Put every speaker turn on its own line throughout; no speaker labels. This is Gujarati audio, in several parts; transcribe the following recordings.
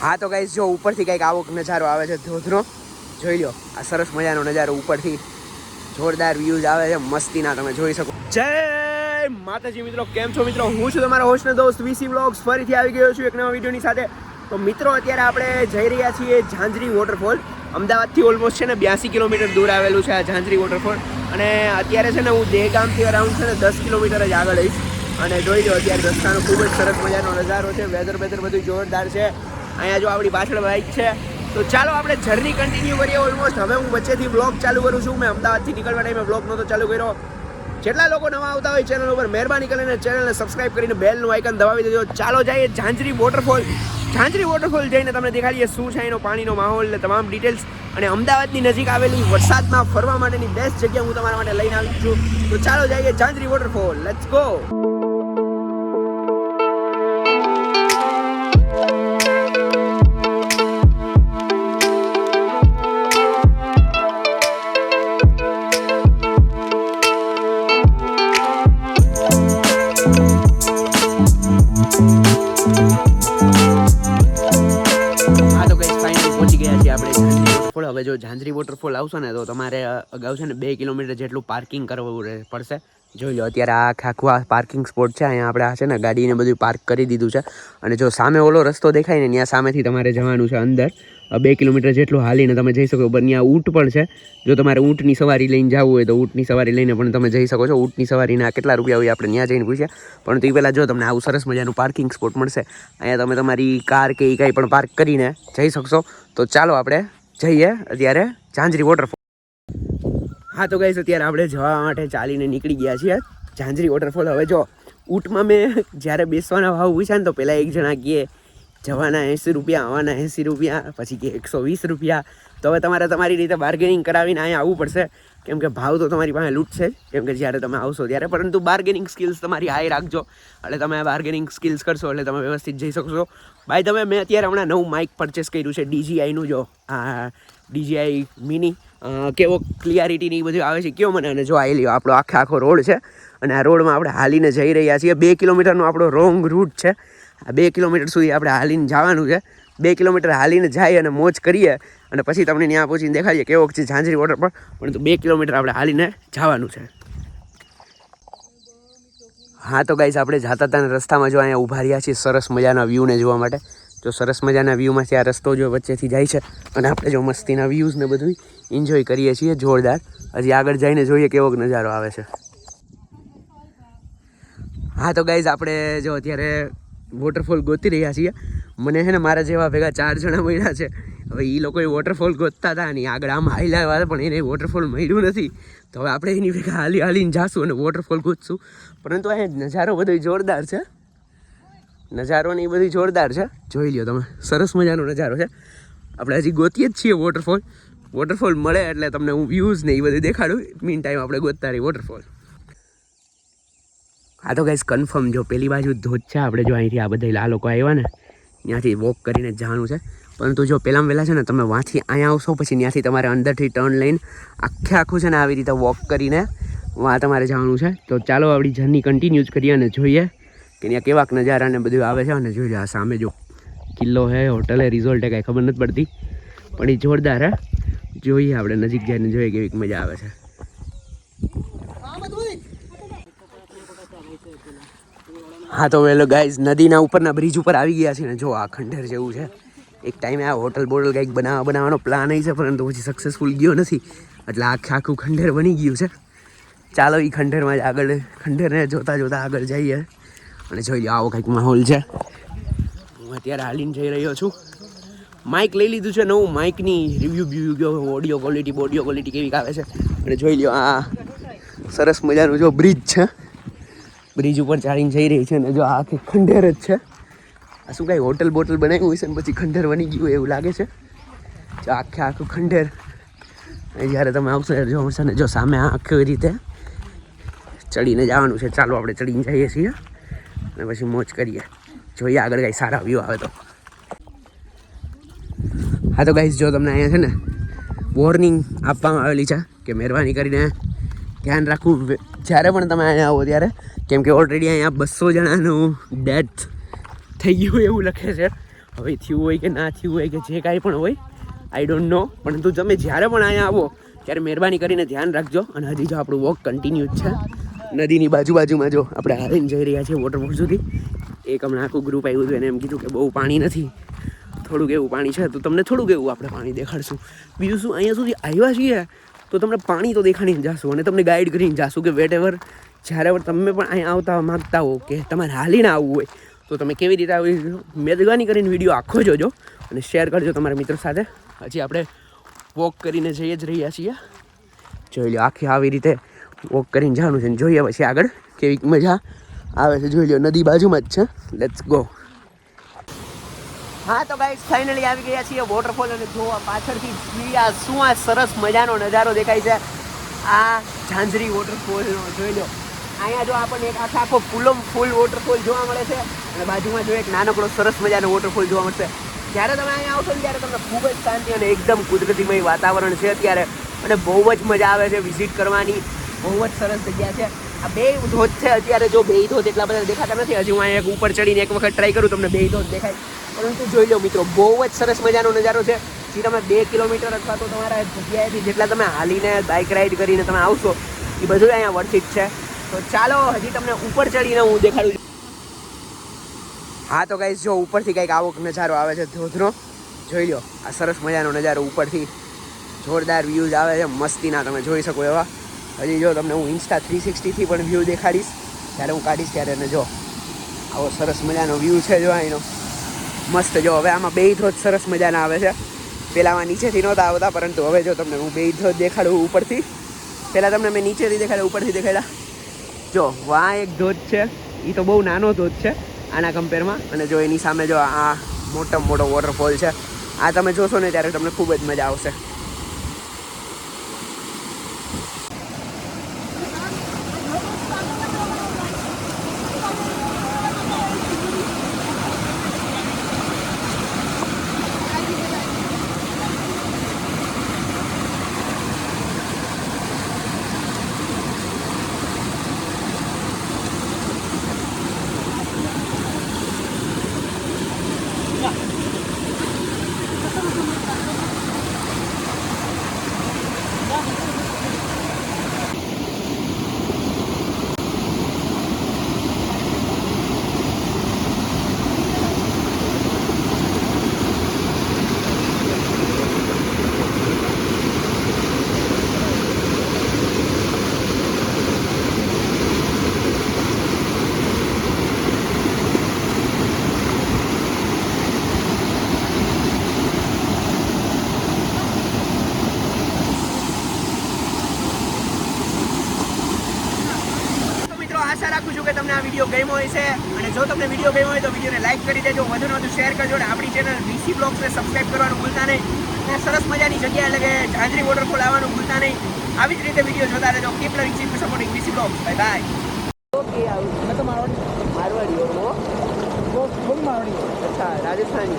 હા તો ગાઈસ જો ઉપરથી કંઈક આવો નજારો આવે છે ધોધનો, જોઈ લો આ સરસ મજાનો નજારો ઉપરથી જોરદાર વ્યૂઝ આવે છે મસ્તીના, તમે જોઈ શકો. જય માતાજી મિત્રો, કેમ છો મિત્રો? હું છું તમારો હોસ્ટ ને દોસ્ત વીસી વ્લોગ્સ, ફરીથી આવી ગયો છું એક નવા વિડીયોની સાથે. તો મિત્રો અત્યારે આપણે જઈ રહ્યા છીએ ઝાંઝરી વોટરફોલ. અમદાવાદથી ઓલમોસ્ટ છે ને 82 કિલોમીટર દૂર આવેલું છે આ ઝાંઝરી વોટરફોલ. અને અત્યારે છે ને હું દહેગામથી અરાઉન્ડ છે ને 10 કિલોમીટર જ આગળ આવીશ. અને જોઈ લો અત્યારે રસ્તાનો ખૂબ જ સરસ મજાનો નજારો છે, વેધર બધું જોરદાર છે. અહીંયા જો આપણી પાછળ બાઇક છે. તો ચાલો આપણે જર્ની કન્ટિન્યુ કરીએ. ઓલમોસ્ટ હવે હું વચ્ચેથી વ્લોગ ચાલુ કરું છું. મેં અમદાવાદથી નીકળવા ટાઈમે વ્લોગ નહોતો ચાલુ કર્યો. જેટલા લોકો નવા આવતા હોય ચેનલ ઉપર મહેરબાની કરીને ચેનલને સબસ્ક્રાઇબ કરીને બેલનું આઇકન દબાવી દેજો. ચાલો જઈએ ઝાંઝરી વોટરફોલ. ઝાંઝરી વોટરફોલ જઈને તમને દેખાડીએ શું છે એનો પાણીનો માહોલ ને તમામ ડિટેલ્સ. અને અમદાવાદની નજીક આવેલી વરસાદમાં ફરવા માટેની બેસ્ટ જગ્યા હું તમારા માટે લઈને આવી છું. તો ચાલો જઈએ ઝાંઝરી વોટરફોલ. Let's go. હવે જો ઝાંઝરી વોટરફોલ આવશો ને તો તમારે અગાઉ છે ને 2 કિલોમીટર જેટલું પાર્કિંગ કરવું પડશે. જોઈ લો અત્યારે આખું આ પાર્કિંગ સ્પોટ છે. અહીંયા આપણે આ છે ને ગાડીને બધું પાર્ક કરી દીધું છે. અને જો સામે ઓલો રસ્તો દેખાય ને ત્યાં સામેથી તમારે જવાનું છે અંદર. 2 કિલોમીટર જેટલું હાલીને તમે જઈ શકો. ત્યાં ઊંટ પણ છે. જો તમારે ઊંટની સવારી લઈને જવું હોય તો ઊંટની સવારી લઈને પણ તમે જઈ શકો છો. ઊંટની સવારીના કેટલા રૂપિયા હોય આપણે ત્યાં જઈને પૂછ્યા. પરંતુ એ પહેલાં જો તમને આવું સરસ મજાનું પાર્કિંગ સ્પોટ મળશે. અહીંયા તમે તમારી કાર કે એ કંઈ પણ પાર્ક કરીને જઈ શકશો. તો ચાલો આપણે જઈએ અત્યારે ઝાંઝરી વોટરફોલ. હા તો ગાઈસ અત્યારે આપણે જવા માટે ચાલીને નીકળી ગયા છીએ ઝાંઝરી વોટરફોલ. હવે જો ઊંટમાં મેં જ્યારે બેસવાના ભાવ પૂછ્યા ને તો પહેલાં એક જણા કહે જવાના 80 રૂપિયા, આવવાના 80 રૂપિયા, પછી કે 120 રૂપિયા. તો હવે તમારે તમારી રીતે બાર્ગેનિંગ કરાવીને અહીંયા આવવું પડશે. કેમ કે ભાવ તો તમારી પાસે લૂંટશે જ, કેમ કે જ્યારે તમે આવશો ત્યારે. પરંતુ બાર્ગેનિંગ સ્કિલ્સ તમારી હાઈ રાખજો. એટલે તમે બાર્ગેનિંગ સ્કિલ્સ કરશો એટલે તમે વ્યવસ્થિત જઈ શકશો. ભાઈ મેં અત્યારે હમણાં નવું માઇક પરચેસ કર્યું છે DJIનું. જો આ DJI મિની કેવો ક્લિયરિટીની એ બધું આવે છે કયો મને. અને જો આ લ્યો આપણો આખો રોડ છે. અને આ રોડમાં આપણે હાલીને જઈ રહ્યા છીએ. 2 કિલોમીટરનો આપણો રોંગ રૂટ છે. આ 2 કિલોમીટર સુધી આપણે હાલીને જવાનું છે. 2 કિલોમીટર હાલીને જાય અને મોજ કરીએ અને પછી તમને ત્યાં પહોંચીને દેખાડીએ કેવો છે ઝાંઝરી વોટર પર. પરંતુ 2 કિલોમીટર આપણે હાલીને જવાનું છે. હા તો ગાઈસ આપણે જતા હતા રસ્તામાં જો અહીંયા ઊભા રહ્યા છીએ સરસ મજાના વ્યૂને જોવા માટે. જો સરસ મજાના વ્યૂમાંથી આ રસ્તો જો વચ્ચેથી જાય છે અને આપણે જો મસ્તીના વ્યૂઝ ને બધું એન્જોય કરીએ છીએ જોરદાર. હજી આગળ જઈને જોઈએ કેવો નજારો આવે છે. હા તો ગાઈઝ આપણે જો અત્યારે વોટરફોલ ગોતી રહ્યા છીએ. મને છે ને મારા જેવા ભેગા 4 જણા મળ્યા છે. હવે એ લોકોએ વોટરફોલ ગોતતા હતા અને આગળ આમ હાલ્યા પણ એને વોટરફોલ મળ્યું નથી. તો હવે આપણે એની ભેગા હાલીને જાશું અને વોટરફોલ ગોતશું. પરંતુ અહીંયા નજારો બધો જોરદાર છે. નજારો ને એ બધું જોરદાર છે. જોઈ લ્યો તમે, સરસ મજાનો નજારો છે. આપણે હજી ગોતીએ જ છીએ વોટરફોલ મળે એટલે તમને હું વ્યૂઝ ને એ બધું દેખાડું. મીન ટાઈમ આપણે ગોતતા રહી વોટરફોલ. હા તો ગાઈસ કન્ફર્મ જો પેલી બાજુ ધોધ છે. આપણે જો અહીંથી આ બધા આ લોકો આવ્યા ને ત્યાંથી વોક કરીને જવાનું છે. પરંતુ જો પહેલાં વહેલા છે ને તમે વાંથી અહીંયા આવશો પછી ત્યાંથી તમારે અંદરથી ટર્ન લઈને આખું છે ને આવી રીતે વોક કરીને વાં તમારે જવાનું છે. તો ચાલો આપણી જર્ની કન્ટિન્યુ કરીએ અને જોઈએ કે ત્યાં કેવાક નજારા ને બધું આવે છે. અને જોઈ લો આ સામે જો કિલ્લો હે, હોટલ હે, રિઝોર્ટ હે, કાંઈ ખબર નથી પડતી પણ એ જોરદાર હે. જોઈએ આપણે નજીક જઈને જોઈએ કેવી મજા આવે છે. હા તો વેલો ગાઈઝ નદીના ઉપરના બ્રિજ ઉપર આવી ગયા છે ને જો આ ખંડેર જેવું છે. એક ટાઈમે આ હોટલ કંઈક બનાવવાનો પ્લાન આવી છે પરંતુ પછી સક્સેસફુલ ગયો નથી. એટલે આખું ખંડેર બની ગયું છે. ચાલો એ ખંડેરમાં જ આગળ ખંડેરને જોતા આગળ જઈએ અને જોઈ લો આવો કંઈક માહોલ છે. હું અત્યારે હાલીને જઈ રહ્યો છું. માઇક લઈ લીધું છે નવું. માઇકની રિવ્યૂ ગયો ઓડિયો ક્વોલિટી કેવી આવે છે. અને જોઈ લો આ સરસ મજાનું જો બ્રિજ છે. બ્રિજ ઉપર ચાલીને જઈ રહી છે. અને જો આ આખી ખંડેર જ છે. આ શું કાંઈ હોટલ બનાવ્યું હોય છે ને પછી ખંડેર બની ગયું એવું લાગે છે. જો આખું ખંડેર જ્યારે તમે આવશો જો હશે ને જો સામે આખી રીતે ચડીને જવાનું છે. ચાલો આપણે ચડીને જઈએ છીએ અને પછી મોજ કરીએ. જોઈએ આગળ કાંઈ સારા વ્યૂ આવે તો. હા તો ગાઈસ જો તમને અહીંયા છે ને વોર્નિંગ આપવામાં આવેલી છે કે મહેરબાની કરીને ધ્યાન રાખવું જ્યારે પણ તમે અહીંયા આવો ત્યારે. કેમ કે ઓલરેડી અહીંયા 200 જણાનું ડેથ થઈ ગયું એવું લખે છે. હવે થયું હોય કે ના થયું હોય કે જે કાંઈ પણ હોય આઈ ડોન્ટ નો, પરંતુ તમે જ્યારે પણ અહીંયા આવો ત્યારે મહેરબાની કરીને ધ્યાન રાખજો. અને હજી જો આપણું વોક કન્ટિન્યુ જ છે. નદીની બાજુમાં જો આપણે હારીને જઈ રહ્યા છીએ વોટરફોલ સુધી. એક હમણાં આખું ગ્રુપ આવ્યું હતું એને એમ કીધું કે બહુ પાણી નથી, થોડુંક એવું પાણી છે, તો તમને થોડુંક એવું આપણે પાણી દેખાડશું. બીજું શું, અહીંયા સુધી આવ્યા છીએ તો તમને પાણી તો દેખાડીને જાશું અને તમને ગાઈડ કરીને જાશું કે વેટ એવર જ્યારે તમે પણ અહીંયા આવતા માગતા હો કે તમારે હાલીને આવવું હોય તો તમે કેવી રીતે આવી. મહેરબાની કરીને વિડીયો આખો જોજો અને શેર કરજો તમારા મિત્રો સાથે. હજી આપણે વોક કરીને જઈ જ રહ્યા છીએ. જોઈ લો આખી આવી રીતે વોક કરીને જવાનું છે. જોઈએ પછી આગળ કેવી મજા આવે છે. જોઈ લો નદી બાજુમાં જ છે. Let's go. હા તો ગાઈસ ફાઇનલી આવી ગયા છીએ વોટરફોલ અને જોવા પાછળથી શું આ સરસ મજાનો નજારો દેખાય છે. આ ઝાંઝરી વોટરફોલનો જોઈ લો. અહીંયા જો આપણને એક આખો ફૂલ વોટરફોલ જોવા મળે છે અને બાજુમાં જો એક નાનકડો સરસ મજાનો વોટરફોલ જોવા મળશે. જ્યારે તમે અહીંયા આવશો ને ત્યારે તમને ખૂબ જ શાંતિ અને એકદમ કુદરતીમય વાતાવરણ છે અત્યારે અને બહુ જ મજા આવે છે વિઝિટ કરવાની. બહુ જ સરસ જગ્યા છે. આ બે ધોધ છે અત્યારે. જો બે ધોધ એટલા બધા દેખાતા નથી. હજી હું અહીંયા ઉપર ચડીને એક વખત ટ્રાય કરું તમને બે ધોધ દેખાય. પરંતુ જોઈ લો મિત્રો બહુ જ સરસ મજાનો નજારો છે. જે તમે 2 કિલોમીટર અથવા તો તમારા જગ્યાએથી જેટલા તમે હાલીને બાઇક રાઈડ કરીને તમે આવશો એ બધું અહીંયા વર્થ ઇટ છે. તો ચાલો હજી તમને ઉપર ચડીને હું દેખાડું. હા તો ગાઈસ જો ઉપરથી કંઈક આવો નજારો આવે છે ધોધનો. જોઈ લો આ સરસ મજાનો નજારો ઉપરથી જોરદાર વ્યૂઝ આવે છે મસ્તીના, તમે જોઈ શકો એવા. હજી જો તમને હું ઇન્સ્ટા 360થી પણ વ્યૂ દેખાડીશ ત્યારે હું કાઢીશ ત્યારે. ને જો આવો સરસ મજાનો વ્યૂ છે જો અહીંનો મસ્ત. જો હવે આમાં બે ધોધ સરસ મજાના આવે છે. પહેલાંમાં નીચેથી નહોતા આવતા પરંતુ હવે જો તમને હું બે ધોધ દેખાડું ઉપરથી. પહેલાં તમને મેં નીચેથી દેખાડ્યા, ઉપરથી દેખાડ્યા. જો વાં એક ધોધ છે, એ તો બહુ નાનો ધોધ છે આના કમ્પેરમાં. અને જો એની સામે જો આ મોટામાં મોટો વોટરફોલ છે. આ તમે જોશો ને ત્યારે તમને ખૂબ જ મજા આવશે. આશા રાખું છું કે તમને આ વિડીયો ગમ્યો હશે અને જો તમને વિડીયો ગમ્યો હોય તો વિડીયોને લાઈક કરી દેજો, વધુને વધુ શેર કરજો અને આપણી ચેનલ વીસી બ્લોગ્સને સબસ્ક્રાઈબ કરવાનું ભૂલતા નહીં. અને સરસ મજાની જગ્યા એટલે કે ઝાંઝરી વોટરફોલ આવવાનું ભૂલતા નહીં. આવી જ રીતે વિડીયો જોતા રહેજો. કીપ લવિંગ keep supporting VC blogs. Bye bye. Okay मैं तो मारवाड़ी हो वो मारवाड़ी हो. अच्छा राजस्थानी.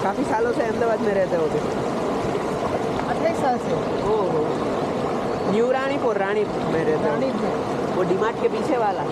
काफ़ी सालों से अहमदाबाद में रहते हो? 28 साल से. ओह न्यू रानीपुर में रहते हो? वो डीमार्ट के पीछे वाला.